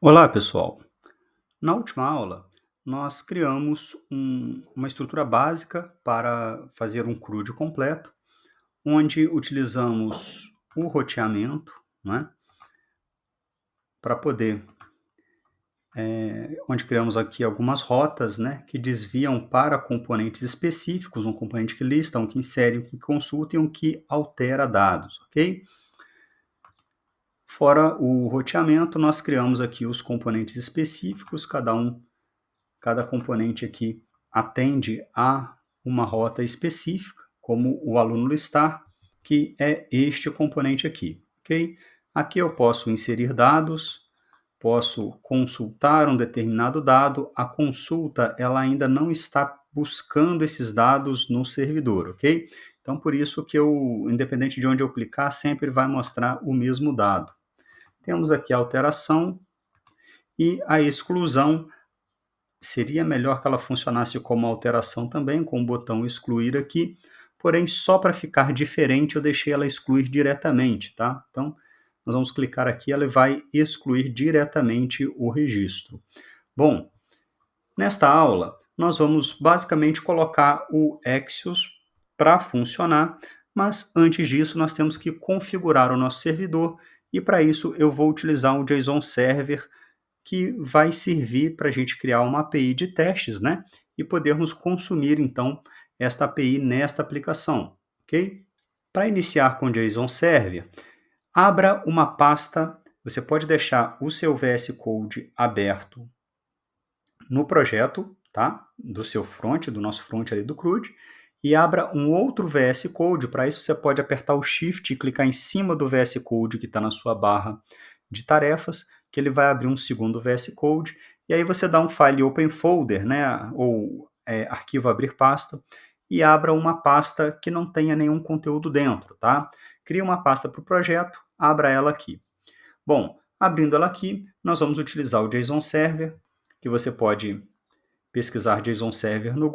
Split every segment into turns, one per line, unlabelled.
Olá, pessoal. Na última aula, nós criamos uma estrutura básica para fazer um CRUD completo, onde utilizamos o roteamento, né, para poder, onde criamos aqui algumas rotas, né, que desviam para componentes específicos, um componente que lista, um que insere, um que consulta e um que altera dados, ok? Fora o roteamento, nós criamos aqui os componentes específicos, cada componente aqui atende a uma rota específica, como o aluno listar, que é este componente aqui, ok? Aqui eu posso inserir dados, posso consultar um determinado dado, a consulta ela ainda não está buscando esses dados no servidor, ok? Então, por isso que independente de onde eu clicar, sempre vai mostrar o mesmo dado. Temos aqui a alteração e a exclusão. Seria melhor que ela funcionasse como alteração também, com o botão excluir aqui, porém só para ficar diferente eu deixei ela excluir diretamente, tá? Então, nós vamos clicar aqui, ela vai excluir diretamente o registro. Bom, nesta aula, nós vamos basicamente colocar o Axios para funcionar, mas antes disso nós temos que configurar o nosso servidor e para isso eu vou utilizar um JSON Server que vai servir para a gente criar uma API de testes, né? E podermos consumir, então, esta API nesta aplicação, ok? Para iniciar com JSON Server, abra uma pasta, você pode deixar o seu VS Code aberto no projeto, tá? Do seu front, do nosso front ali do CRUD, e abra um outro VS Code. Para isso você pode apertar o Shift e clicar em cima do VS Code que está na sua barra de tarefas, que ele vai abrir um segundo VS Code, e aí você dá um file open folder, né, ou arquivo abrir pasta, e abra uma pasta que não tenha nenhum conteúdo dentro, tá? Cria uma pasta para o projeto, abra ela aqui. Bom, abrindo ela aqui, nós vamos utilizar o JSON Server, que você pode pesquisar JSON Server no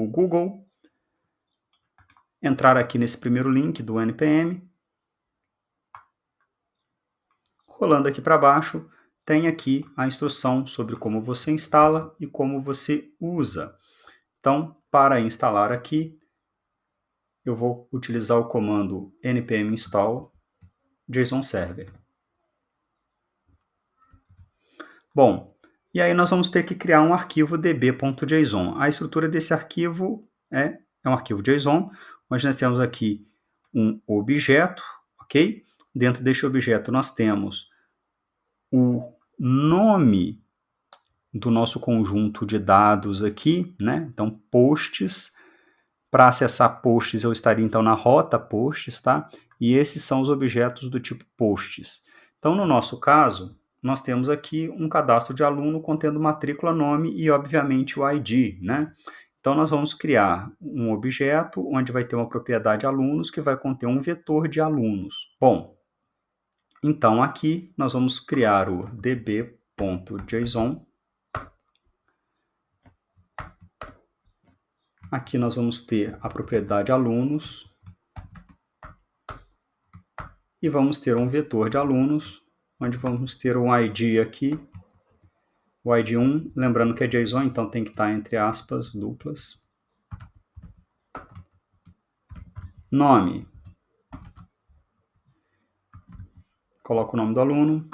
Google, entrar aqui nesse primeiro link do NPM, rolando aqui para baixo, tem aqui a instrução sobre como você instala e como você usa. Então, para instalar aqui, eu vou utilizar o comando npm install JSON Server. Bom, e aí nós vamos ter que criar um arquivo db.json. A estrutura desse arquivo é um arquivo JSON, onde nós temos aqui um objeto, ok? Dentro deste objeto nós temos o nome do nosso conjunto de dados aqui, né? Então, posts. Para acessar posts, eu estaria então na rota posts, tá? E esses são os objetos do tipo posts. Então, no nosso caso, nós temos aqui um cadastro de aluno contendo matrícula, nome e, obviamente, o ID, né? Então, nós vamos criar um objeto onde vai ter uma propriedade alunos que vai conter um vetor de alunos. Bom, então aqui nós vamos criar o db.json. Aqui nós vamos ter a propriedade alunos e vamos ter um vetor de alunos, onde vamos ter um ID aqui, o ID1, lembrando que é JSON, então tem que estar entre aspas duplas. Nome. Coloco o nome do aluno.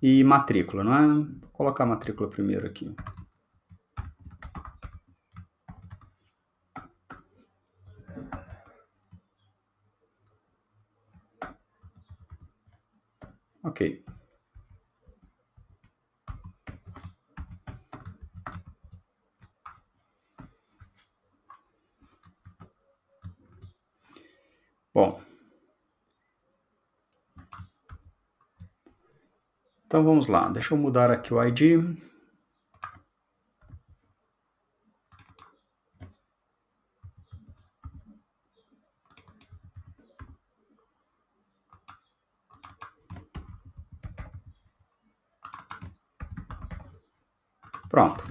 E matrícula, não é? Vou colocar a matrícula primeiro aqui. Ok. Bom. Então vamos lá. Deixa eu mudar aqui o ID. Pronto.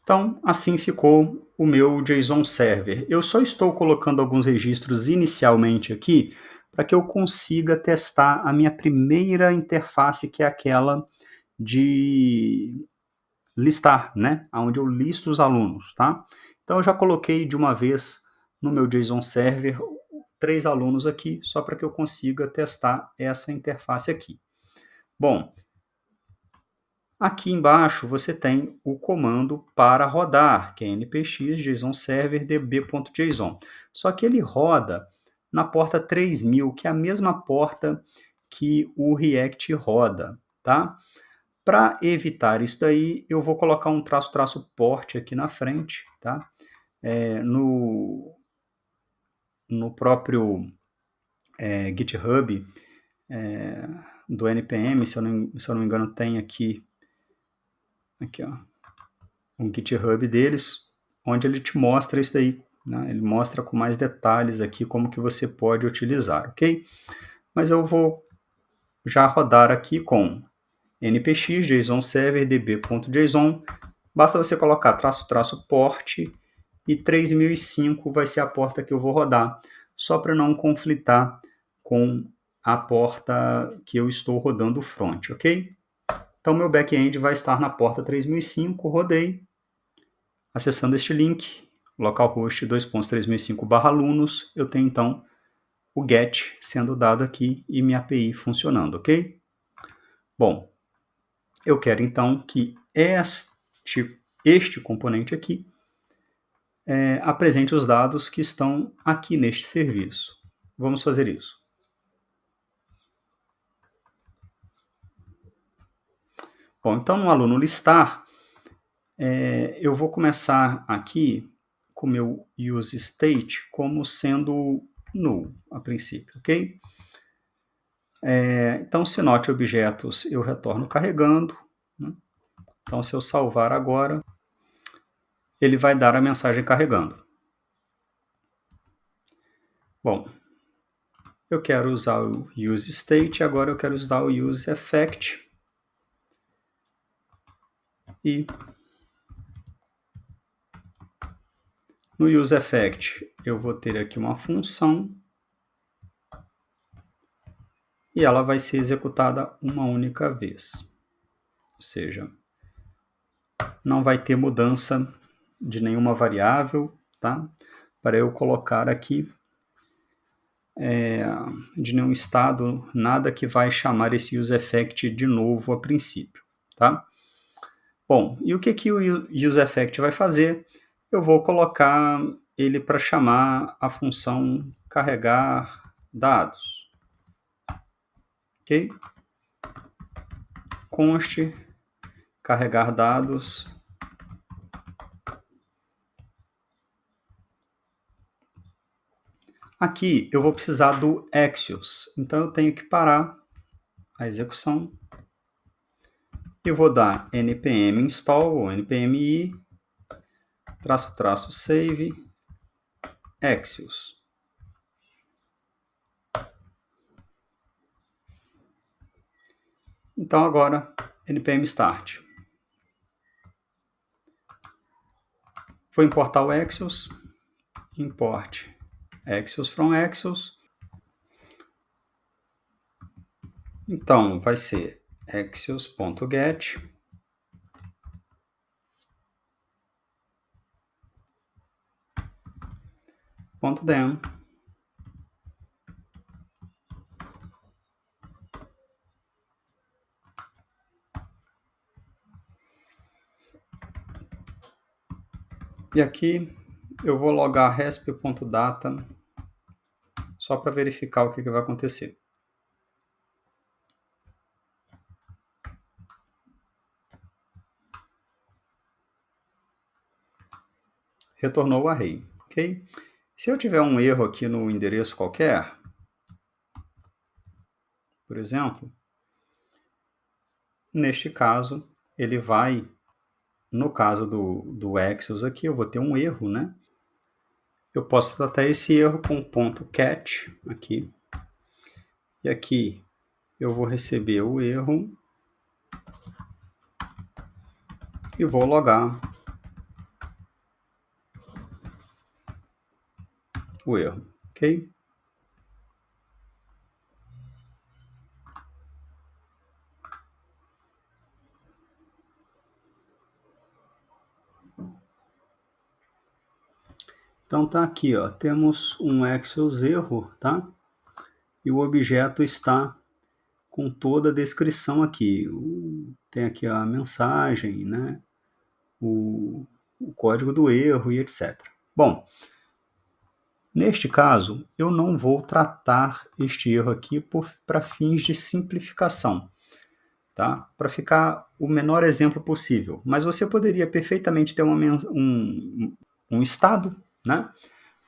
Então, assim ficou o meu JSON Server. Eu só estou colocando alguns registros inicialmente aqui, para que eu consiga testar a minha primeira interface, que é aquela de listar, né? Onde eu listo os alunos, tá? Então eu já coloquei de uma vez no meu JSON Server 3 alunos aqui, só para que eu consiga testar essa interface aqui. Bom, aqui embaixo você tem o comando para rodar, que é npx JSON Server db.json. Só que ele roda na porta 3000, que é a mesma porta que o React roda, tá? Para evitar isso daí, eu vou colocar um --port aqui na frente, tá? No próprio GitHub do NPM, se eu não me engano, tem aqui ó, um GitHub deles, onde ele te mostra isso daí, né? Ele mostra com mais detalhes aqui como que você pode utilizar, ok? Mas eu vou já rodar aqui com npx JSON Server db.json. Basta você colocar --port e 3005 vai ser a porta que eu vou rodar, só para não conflitar com a porta que eu estou rodando o front, ok? Então, meu back-end vai estar na porta 3005, rodei, acessando este link, localhost 2.3005/alunos, eu tenho então o GET sendo dado aqui e minha API funcionando, ok? Bom, eu quero então que este componente aqui apresente os dados que estão aqui neste serviço. Vamos fazer isso. Bom, então no aluno listar, eu vou começar aqui com o meu useState como sendo null, a princípio, ok? Então, se note objetos, eu retorno carregando, né? Então, se eu salvar agora, ele vai dar a mensagem carregando. Bom, eu quero usar o useState, agora eu quero usar o useEffect. E no useEffect eu vou ter aqui uma função e ela vai ser executada uma única vez. Ou seja, não vai ter mudança de nenhuma variável, tá? Para eu colocar aqui de nenhum estado, nada que vai chamar esse useEffect de novo a princípio, tá? Bom, e o que o useEffect vai fazer? Eu vou colocar ele para chamar a função carregar dados, ok? Const carregar dados. Aqui eu vou precisar do Axios, então eu tenho que parar a execução. Eu vou dar npm install ou npm i --save Axios. Então agora npm start. Vou importar o Axios, import Axios from Axios. Então vai ser axios.get .dem. E aqui eu vou logar resp.data só para verificar o que vai acontecer. Retornou o array, ok? Se eu tiver um erro aqui no endereço qualquer, por exemplo, neste caso, ele vai, no caso do Axios aqui, eu vou ter um erro, né? Eu posso tratar esse erro com .cat aqui. E aqui eu vou receber o erro e vou logar o erro, ok? Então tá aqui, ó, temos um Axios erro, tá? E o objeto está com toda a descrição aqui. Tem aqui a mensagem, né? O código do erro e etc. Bom, neste caso, eu não vou tratar este erro aqui para fins de simplificação, tá? Para ficar o menor exemplo possível. Mas você poderia perfeitamente ter um estado, né?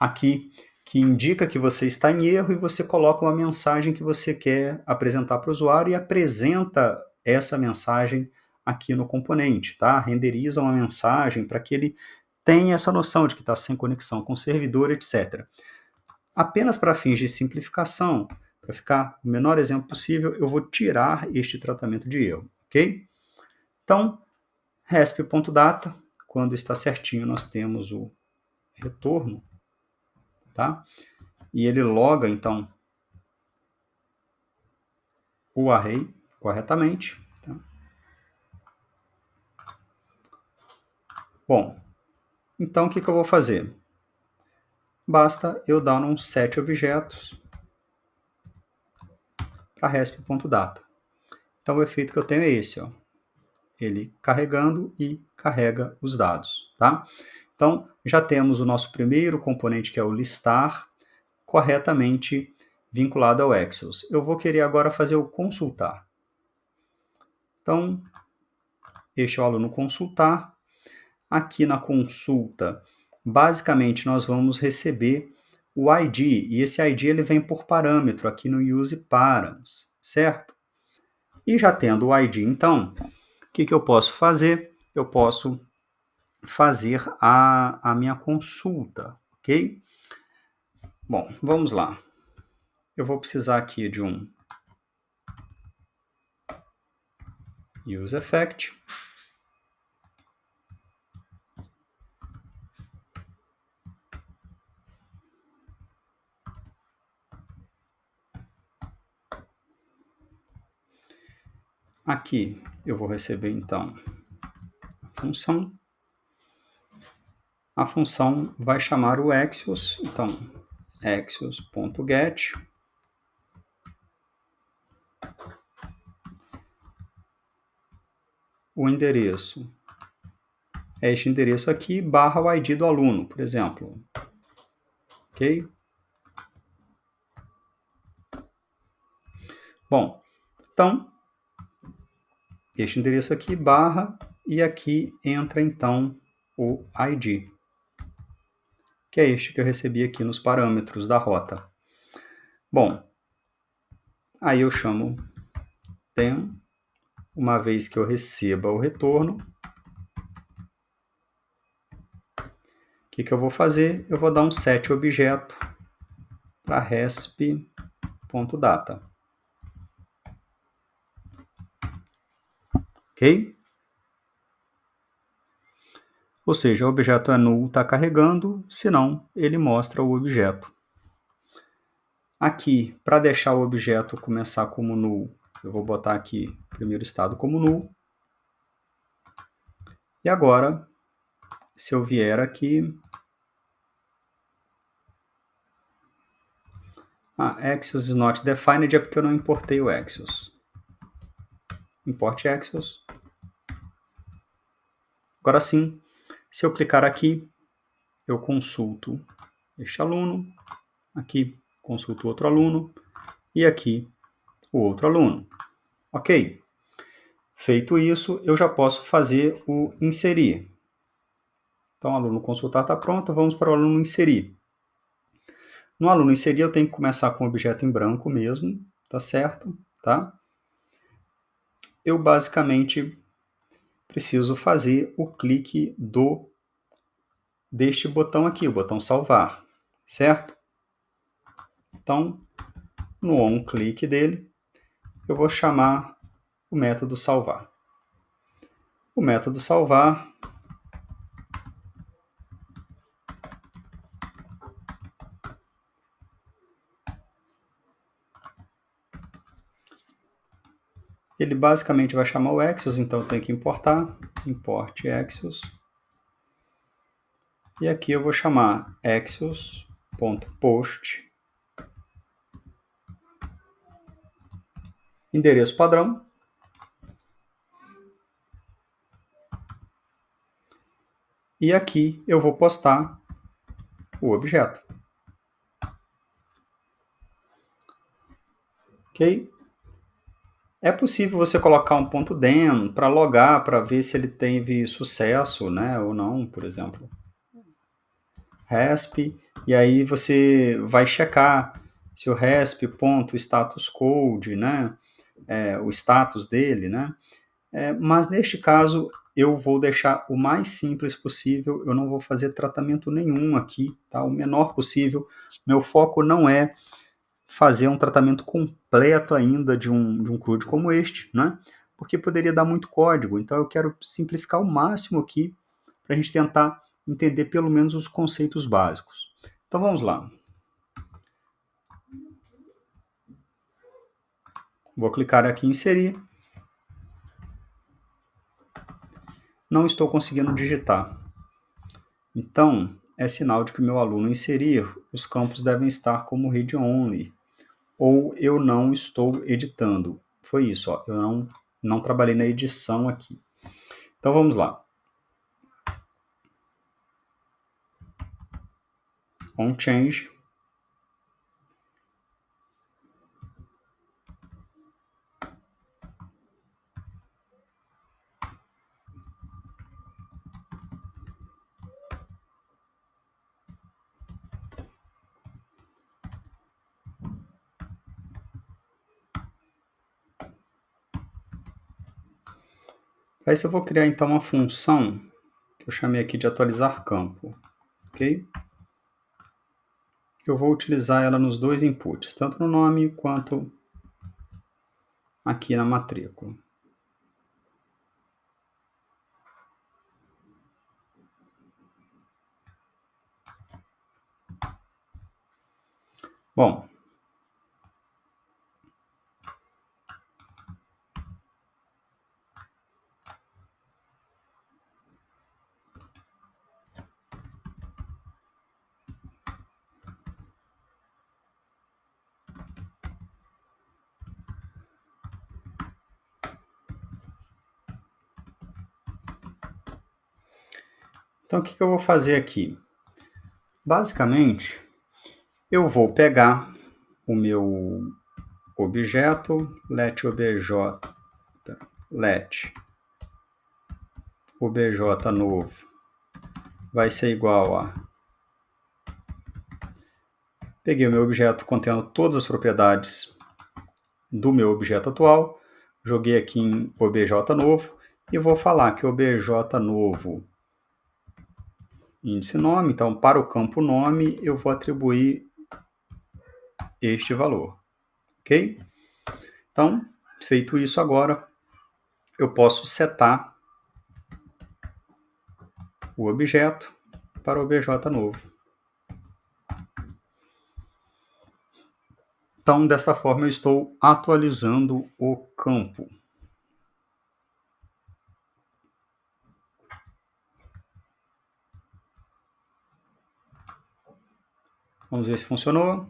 Aqui que indica que você está em erro e você coloca uma mensagem que você quer apresentar para o usuário e apresenta essa mensagem aqui no componente, tá? Renderiza uma mensagem para que ele tenha essa noção de que está sem conexão com o servidor, etc. Apenas para fins de simplificação, para ficar o menor exemplo possível, eu vou tirar este tratamento de erro, ok? Então, resp.data, quando está certinho, nós temos o retorno, tá? E ele loga, então, o array corretamente. Tá? Bom, então o que eu vou fazer? Basta eu dar um set objetos para resp.data. Então o efeito que eu tenho é esse, ó. Ele carregando e carrega os dados. Tá? Então já temos o nosso primeiro componente, que é o listar, corretamente vinculado ao Axios. Eu vou querer agora fazer o consultar. Então, este é o aluno consultar. Aqui na consulta, basicamente nós vamos receber o ID, e esse ID ele vem por parâmetro aqui no useParams, certo? E já tendo o ID, então, o que eu posso fazer? Eu posso fazer a minha consulta, ok? Bom, vamos lá. Eu vou precisar aqui de um useEffect. Aqui eu vou receber, então, a função. A função vai chamar o Axios, então, axios.get. O endereço é este endereço aqui, barra o ID do aluno, por exemplo. Ok? Bom, então, este endereço aqui, barra, e aqui entra, então, o ID, que é este que eu recebi aqui nos parâmetros da rota. Bom, aí eu chamo them, uma vez que eu receba o retorno. O que eu vou fazer? Eu vou dar um set objeto para resp.data. Ok? Ou seja, o objeto é null, está carregando, senão ele mostra o objeto. Aqui, para deixar o objeto começar como null, eu vou botar aqui o primeiro estado como null. E agora, se eu vier aqui... Axios is not defined é porque eu não importei o Axios. Import Axios. Agora sim, se eu clicar aqui, eu consulto este aluno, aqui consulto outro aluno, e aqui o outro aluno. Ok? Feito isso, eu já posso fazer o inserir. Então, o aluno consultar está pronto, vamos para o aluno inserir. No aluno inserir, eu tenho que começar com o objeto em branco mesmo, tá certo? Tá? Eu basicamente preciso fazer o clique deste botão aqui, o botão salvar, certo? Então, no onClick dele, eu vou chamar o método salvar. O método salvar ele basicamente vai chamar o Axios, então eu tenho que importar, import Axios. E aqui eu vou chamar axios.post, endereço padrão, e aqui eu vou postar o objeto. Ok? É possível você colocar um ponto .dem para logar, para ver se ele teve sucesso, né, ou não, por exemplo. RESP, e aí você vai checar se o resp.statuscode, né, o status dele, né, mas neste caso eu vou deixar o mais simples possível, eu não vou fazer tratamento nenhum aqui, tá, o menor possível, meu foco não é fazer um tratamento completo ainda de um CRUD como este, né, porque poderia dar muito código, então eu quero simplificar o máximo aqui para a gente tentar entender pelo menos os conceitos básicos. Então vamos lá. Vou clicar aqui em inserir. Não estou conseguindo digitar. Então, é sinal de que o meu aluno inserir, os campos devem estar como read only. Ou eu não estou editando. Foi isso, ó. Eu não trabalhei na edição aqui. Então vamos lá. On change. Para isso eu vou criar então uma função que eu chamei aqui de atualizar campo. Ok? Eu vou utilizar ela nos dois inputs, tanto no nome quanto aqui na matrícula. Bom, então o que eu vou fazer aqui? Basicamente, eu vou pegar o meu objeto let obj novo vai ser igual a... Peguei o meu objeto contendo todas as propriedades do meu objeto atual, joguei aqui em obj novo e vou falar que obj novo índice nome, então para o campo nome eu vou atribuir este valor, ok? Então, feito isso agora, eu posso setar o objeto para o obj novo. Então, desta forma, eu estou atualizando o campo. Vamos ver se funcionou.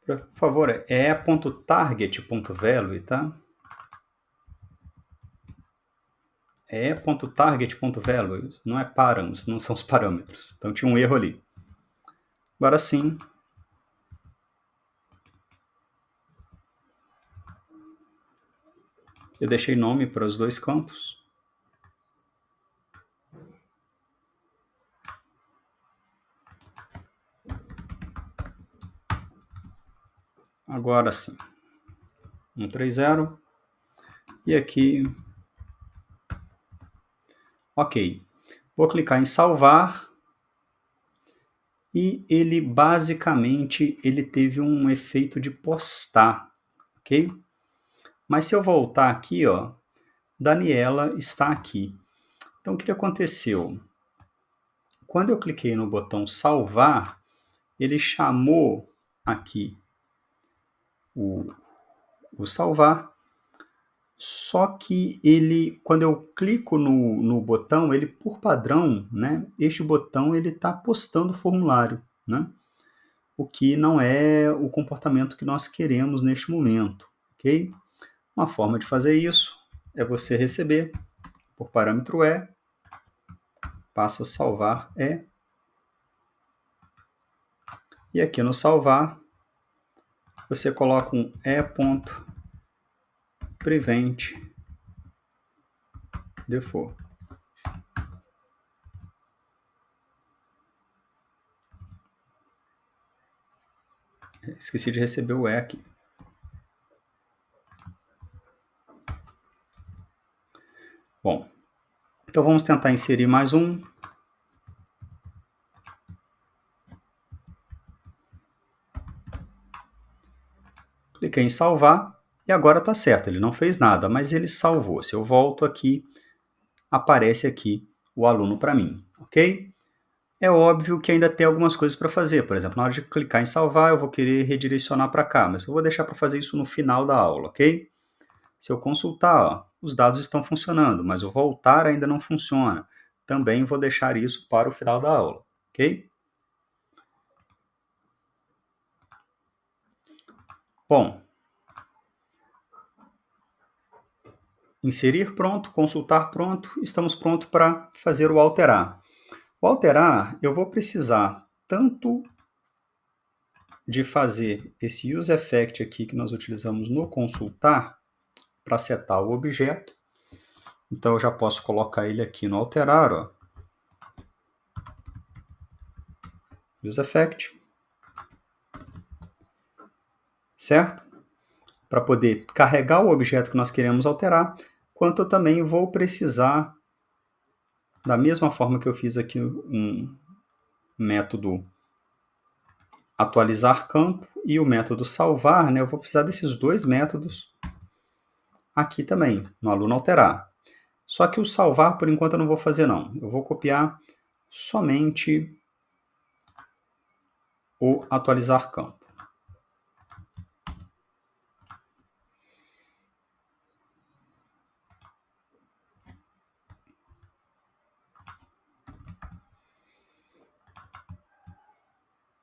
Por favor, é e.target.value, tá? É e.target.value, não é params, não são os parâmetros. Então tinha um erro ali. Agora sim. Eu deixei nome para os dois campos. Agora sim. 130. E aqui... Ok. Vou clicar em salvar. E ele basicamente ele teve um efeito de postar. Ok? Mas se eu voltar aqui, ó, Daniela está aqui. Então, o que aconteceu? Quando eu cliquei no botão salvar, ele chamou aqui o salvar Só que ele, quando eu clico no botão, ele por padrão, né, este botão ele está postando o formulário, né? O que não é o comportamento que nós queremos neste momento, ok? Uma forma de fazer isso é você receber por parâmetro passa a salvar e aqui no salvar você coloca um e.prevent default. Esqueci de receber o aqui. Bom, então vamos tentar inserir mais um. Cliquei em salvar e agora está certo, ele não fez nada, mas ele salvou. Se eu volto aqui, aparece aqui o aluno para mim, ok? É óbvio que ainda tem algumas coisas para fazer, por exemplo, na hora de clicar em salvar, eu vou querer redirecionar para cá, mas eu vou deixar para fazer isso no final da aula, ok? Se eu consultar, ó, os dados estão funcionando, mas o voltar ainda não funciona. Também vou deixar isso para o final da aula, ok? Bom, inserir pronto, consultar pronto, estamos prontos para fazer o alterar. O alterar, eu vou precisar tanto de fazer esse useEffect aqui que nós utilizamos no consultar para setar o objeto. Então eu já posso colocar ele aqui no alterar, ó. useEffect. Certo? Para poder carregar o objeto que nós queremos alterar, quanto eu também vou precisar, da mesma forma que eu fiz aqui um método atualizar campo e o método salvar, né, eu vou precisar desses dois métodos aqui também, no aluno alterar. Só que o salvar, por enquanto, eu não vou fazer não. Eu vou copiar somente o atualizar campo.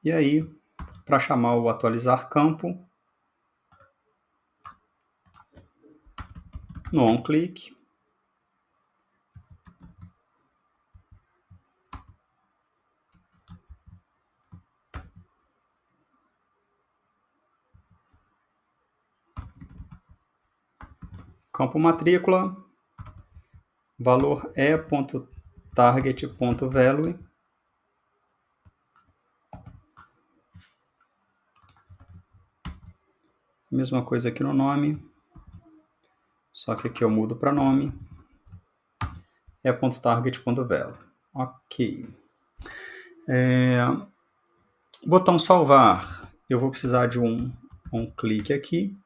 E aí, para chamar o atualizar campo, no onClick, campo matrícula, valor e.target.value, mesma coisa aqui no nome, só que aqui eu mudo para nome, e.target.value. Ok. Botão salvar, eu vou precisar de um clique aqui.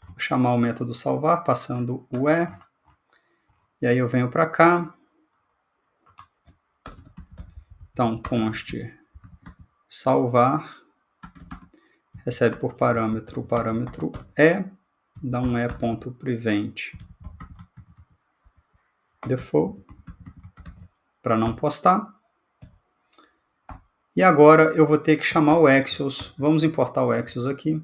Vou chamar o método salvar, passando o e aí eu venho para cá. Então, const salvar, recebe por parâmetro o parâmetro dá um e.prevent default, para não postar. E agora eu vou ter que chamar o Axios. Vamos importar o Axios aqui.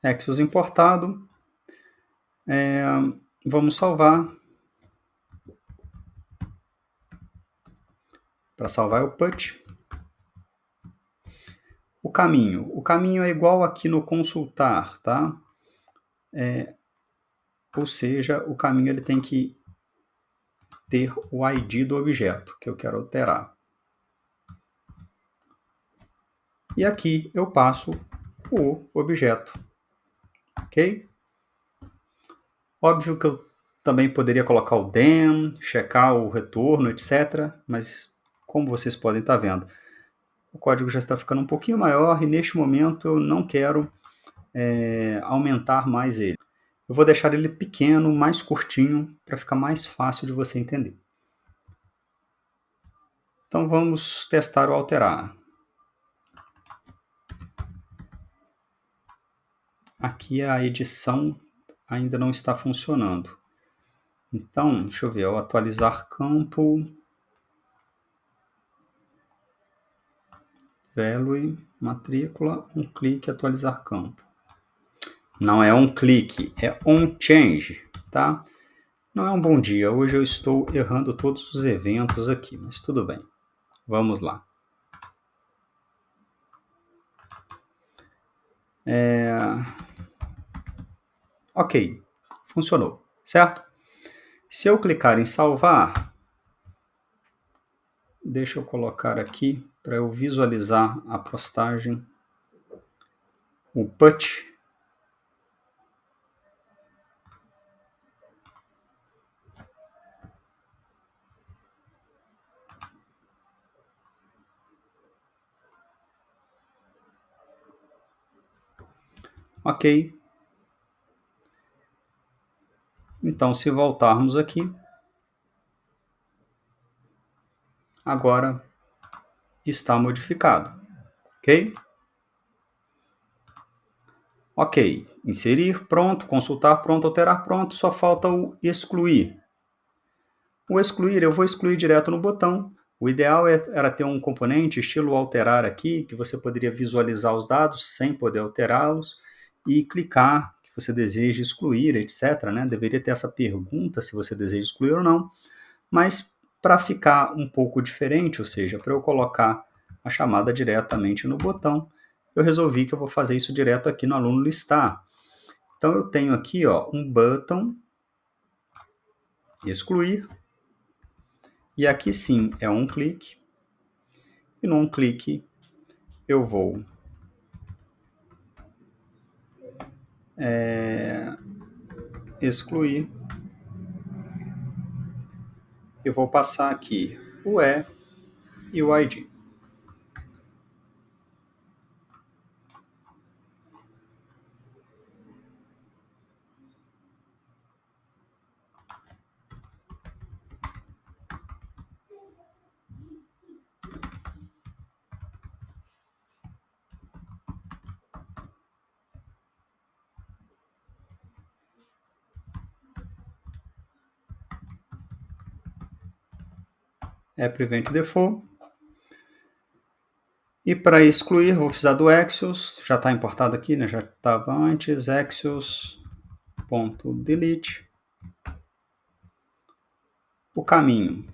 Axios importado. Vamos salvar. Para salvar é o put. O caminho é igual aqui no consultar, tá? Ou seja, o caminho ele tem que ter o ID do objeto que eu quero alterar. E aqui eu passo o objeto, ok? Óbvio que eu também poderia colocar o dem, checar o retorno, etc. Mas como vocês podem estar vendo, o código já está ficando um pouquinho maior e neste momento eu não quero aumentar mais ele. Eu vou deixar ele pequeno, mais curtinho, para ficar mais fácil de você entender. Então vamos testar o alterar. Aqui a edição ainda não está funcionando. Então, deixa eu ver, ao atualizar campo, value, matrícula, um clique, atualizar campo. Não é um clique, é on change, tá? Não é um bom dia, hoje eu estou errando todos os eventos aqui, mas tudo bem. Vamos lá. Ok, funcionou, certo? Se eu clicar em salvar, deixa eu colocar aqui para eu visualizar a postagem, o put. Ok. Então, se voltarmos aqui, agora está modificado, ok? Ok, inserir, pronto, consultar, pronto, alterar, pronto, só falta o excluir. O excluir, eu vou excluir direto no botão. O ideal era ter um componente estilo alterar aqui, que você poderia visualizar os dados sem poder alterá-los e clicar que você deseja excluir, etc. Né? Deveria ter essa pergunta se você deseja excluir ou não, mas para ficar um pouco diferente, ou seja, para eu colocar a chamada diretamente no botão, eu resolvi que eu vou fazer isso direto aqui no aluno listar. Então eu tenho aqui um button, excluir, e aqui sim é um clique, e num clique eu vou excluir, eu vou passar aqui o e o ID. É prevent default. E para excluir, vou precisar do Axios, já está importado aqui, né? Já estava antes, Axios.delete. O caminho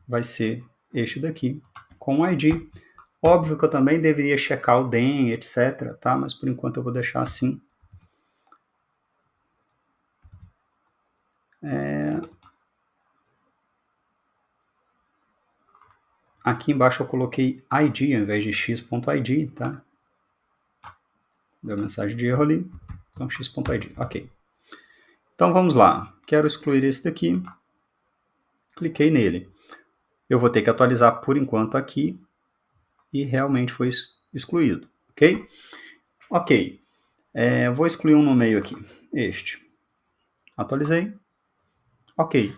vai ser este daqui, com o ID. Óbvio que eu também deveria checar o DEM, etc, tá? Mas por enquanto eu vou deixar assim. Aqui embaixo eu coloquei ID ao invés de x.id, tá? Deu mensagem de erro ali. Então x.id, ok. Então vamos lá. Quero excluir esse daqui. Cliquei nele. Eu vou ter que atualizar por enquanto aqui e realmente foi excluído, ok? Ok. Vou excluir um no meio aqui. Este. Atualizei. Ok.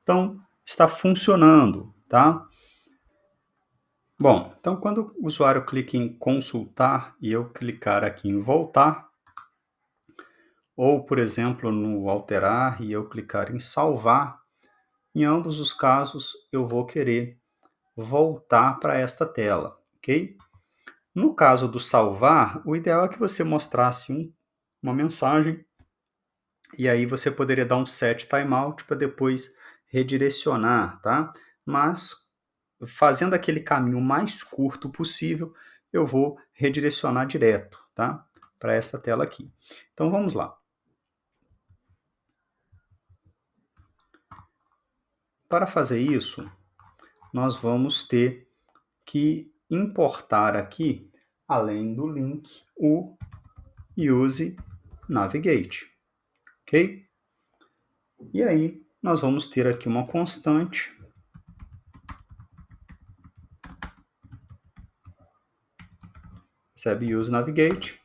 Então está funcionando, tá? Bom, então quando o usuário clica em consultar e eu clicar aqui em voltar, ou por exemplo no alterar e eu clicar em salvar, em ambos os casos eu vou querer voltar para esta tela, ok? No caso do salvar, o ideal é que você mostrasse uma mensagem e aí você poderia dar um set timeout para depois redirecionar, tá? Mas fazendo aquele caminho mais curto possível, eu vou redirecionar direto, tá? Para esta tela aqui. Então vamos lá. Para fazer isso, nós vamos ter que importar aqui, além do link, o use navigate, ok? E aí nós vamos ter aqui uma constante recebe use navigate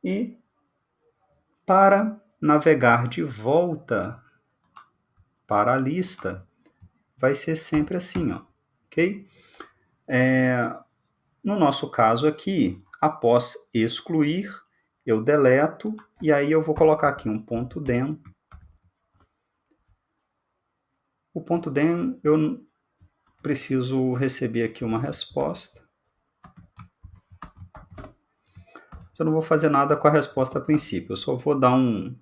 e Para navegar de volta para a lista, vai ser sempre assim, ó, ok? No nosso caso aqui, após excluir, eu deleto, e aí eu vou colocar aqui um ponto .den. O ponto .den, eu preciso receber aqui uma resposta. Eu não vou fazer nada com a resposta a princípio, eu só vou dar um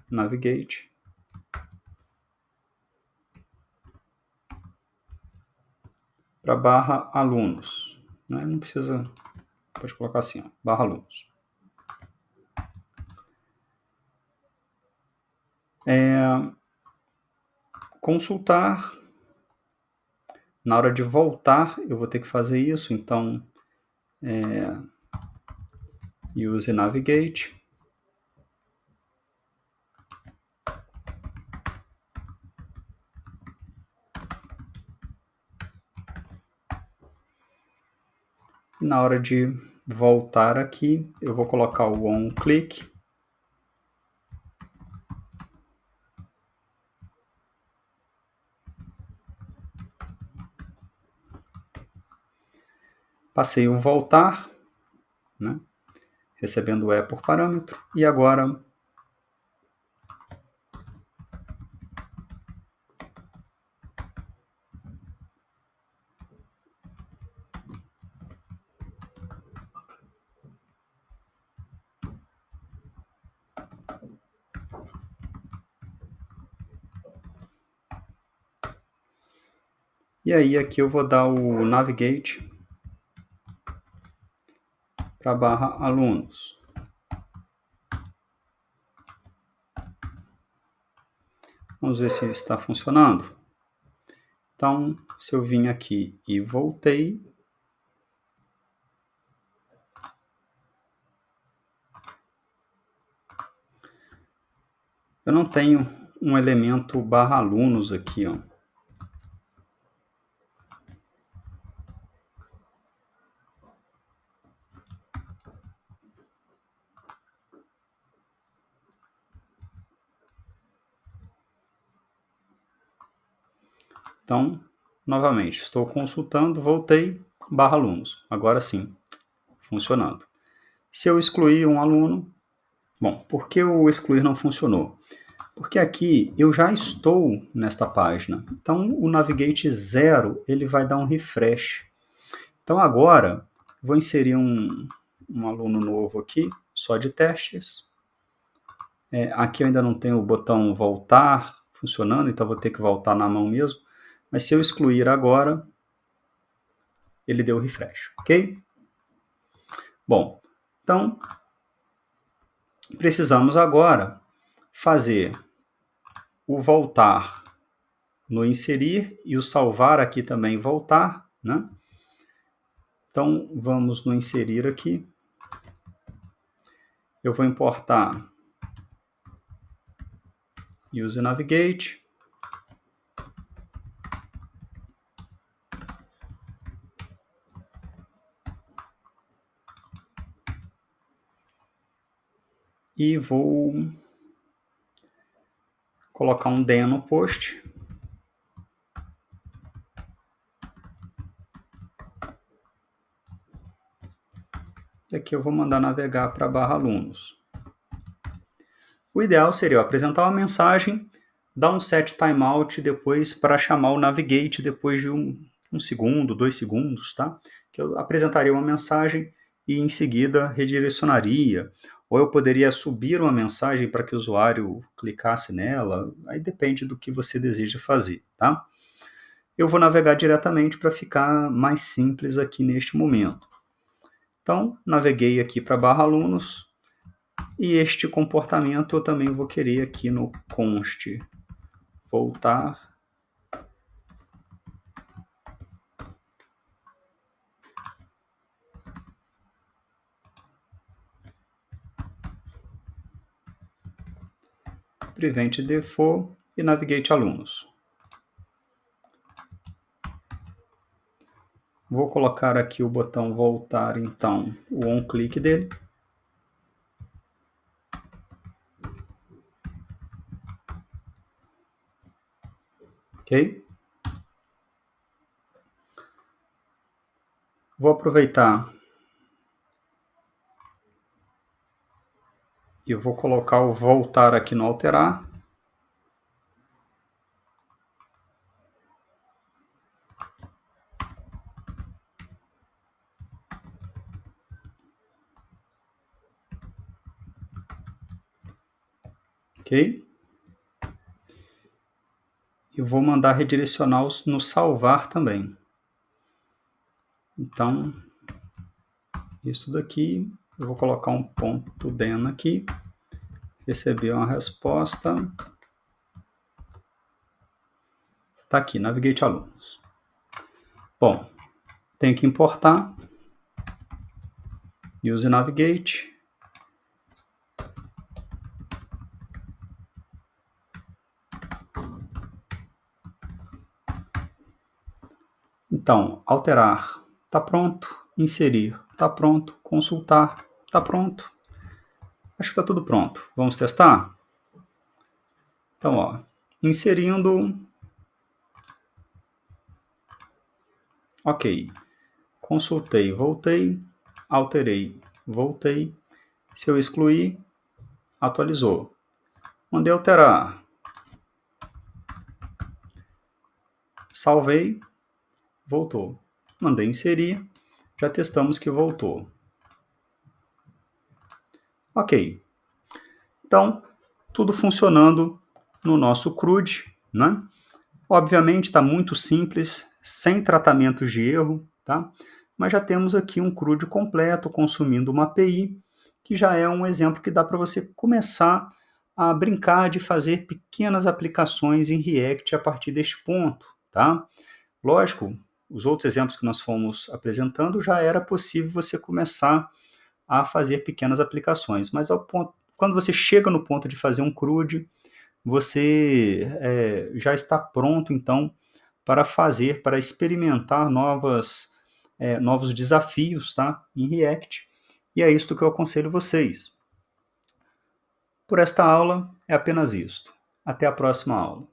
navigate. Para barra alunos. Né? Não precisa, pode colocar assim, ó, barra alunos. Consultar. Na hora de voltar, eu vou ter que fazer isso, então use navigate. E na hora de voltar aqui, eu vou colocar o onClick. Passei o voltar, né? Recebendo o E por parâmetro, e agora e aí aqui eu vou dar o navigate para barra alunos. Vamos ver se está funcionando. Então, se eu vim aqui e voltei, eu não tenho um elemento barra alunos aqui, ó. Então, novamente, estou consultando, voltei, barra alunos. Agora sim, funcionando. Se eu excluir um aluno, bom, por que o excluir não funcionou? Porque aqui eu já estou nesta página. Então, o Navigate 0, ele vai dar um refresh. Então, agora, vou inserir um aluno novo aqui, só de testes. Aqui eu ainda não tenho o botão voltar funcionando, então vou ter que voltar na mão mesmo. Mas se eu excluir agora, ele deu refresh, ok? Bom, então, precisamos agora fazer o voltar no inserir e o salvar aqui também voltar, né? Então, vamos no inserir aqui. Eu vou importar use navigate. E vou colocar um den no post. E aqui eu vou mandar navegar para a barra alunos. O ideal seria eu apresentar uma mensagem, dar um set timeout depois para chamar o navigate depois de um segundo, 2 segundos, tá? Que eu apresentaria uma mensagem e em seguida redirecionaria. Ou eu poderia subir uma mensagem para que o usuário clicasse nela, aí depende do que você deseja fazer, tá? Eu vou navegar diretamente para ficar mais simples aqui neste momento. Então, naveguei aqui para a barra alunos, e este comportamento eu também vou querer aqui no const voltar prevent default e navigate alunos. Vou colocar aqui o botão voltar, então, o onClick dele. ok? Vou aproveitar e vou colocar o voltar aqui no alterar. Ok? E vou mandar redirecionar no salvar também. Então, isso daqui, eu vou colocar um ponto den aqui, receber uma resposta, está aqui, Navigate alunos. Bom, tem que importar, use Navigate, então, alterar, está pronto, inserir, está pronto, consultar, está pronto. Acho que está tudo pronto. Vamos testar? Então, ó, inserindo, ok, consultei, voltei, alterei, voltei, se eu excluir, atualizou. Mandei alterar, salvei, voltou. Mandei inserir, já testamos que voltou. Ok. Então, tudo funcionando no nosso CRUD, né? Obviamente está muito simples, sem tratamentos de erro, tá? Mas já temos aqui um CRUD completo consumindo uma API, que já é um exemplo que dá para você começar a brincar de fazer pequenas aplicações em React a partir deste ponto, tá? Lógico, os outros exemplos que nós fomos apresentando já era possível você começar a fazer pequenas aplicações, mas quando você chega no ponto de fazer um CRUD, você já está pronto, então, para experimentar novos desafios, tá, em React, e é isto que eu aconselho vocês. Por esta aula, é apenas isto. Até a próxima aula.